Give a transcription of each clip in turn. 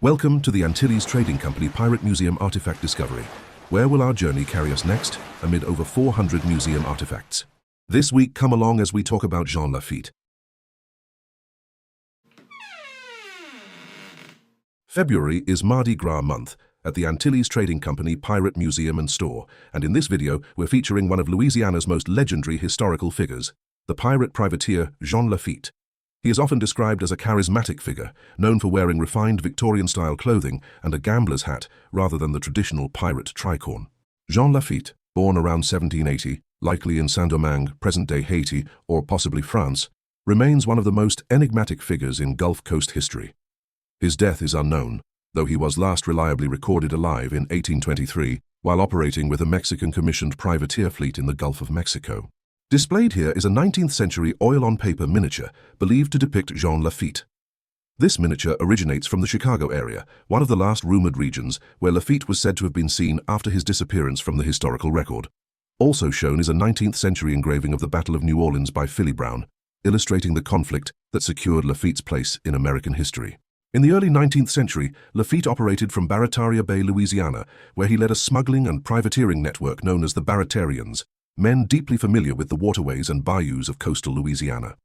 Welcome to the Antilles Trading Company Pirate Museum Artifact Discovery. Where will our journey carry us next, amid over 400 museum artifacts? This week, come along as we talk about Jean Lafitte. February is Mardi Gras month at the Antilles Trading Company Pirate Museum and Store, and in this video, we're featuring one of Louisiana's most legendary historical figures, the pirate privateer Jean Lafitte. He is often described as a charismatic figure, known for wearing refined Victorian-style clothing and a gambler's hat rather than the traditional pirate tricorn. Jean Lafitte, born around 1780, likely in Saint-Domingue, present-day Haiti, or possibly France, remains one of the most enigmatic figures in Gulf Coast history. His death is unknown, though he was last reliably recorded alive in 1823 while operating with a Mexican-commissioned privateer fleet in the Gulf of Mexico. Displayed here is a 19th-century oil-on-paper miniature believed to depict Jean Lafitte. This miniature originates from the Chicago area, one of the last rumored regions where Lafitte was said to have been seen after his disappearance from the historical record. Also shown is a 19th-century engraving of the Battle of New Orleans by Philly Brown, illustrating the conflict that secured Lafitte's place in American history. In the early 19th century, Lafitte operated from Barataria Bay, Louisiana, where he led a smuggling and privateering network known as the Baratarians, men deeply familiar with the waterways and bayous of coastal Louisiana.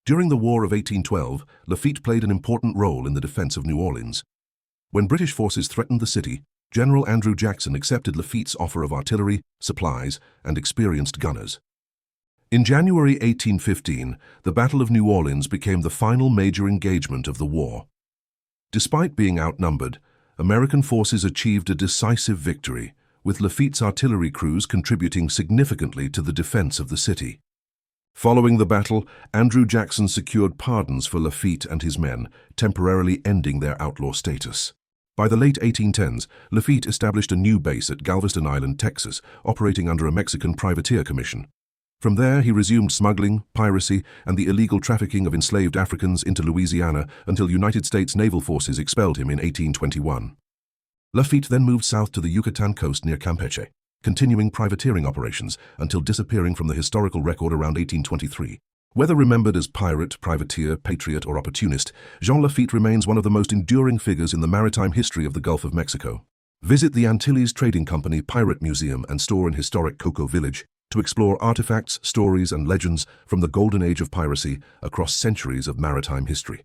During the War of 1812, Lafitte played an important role in the defense of New Orleans. When British forces threatened the city, General Andrew Jackson accepted Lafitte's offer of artillery, supplies, and experienced gunners. In January 1815, the Battle of New Orleans became the final major engagement of the war. Despite being outnumbered, American forces achieved a decisive victory, with Lafitte's artillery crews contributing significantly to the defense of the city. Following the battle, Andrew Jackson secured pardons for Lafitte and his men, temporarily ending their outlaw status. By the late 1810s, Lafitte established a new base at Galveston Island, Texas, operating under a Mexican privateer commission. From there, he resumed smuggling, piracy, and the illegal trafficking of enslaved Africans into Louisiana until United States naval forces expelled him in 1821. Lafitte then moved south to the Yucatán coast near Campeche, continuing privateering operations until disappearing from the historical record around 1823. Whether remembered as pirate, privateer, patriot, or opportunist, Jean Lafitte remains one of the most enduring figures in the maritime history of the Gulf of Mexico. Visit the Antilles Trading Company Pirate Museum and Store in historic Cocoa Village to explore artifacts, stories, and legends from the golden age of piracy across centuries of maritime history.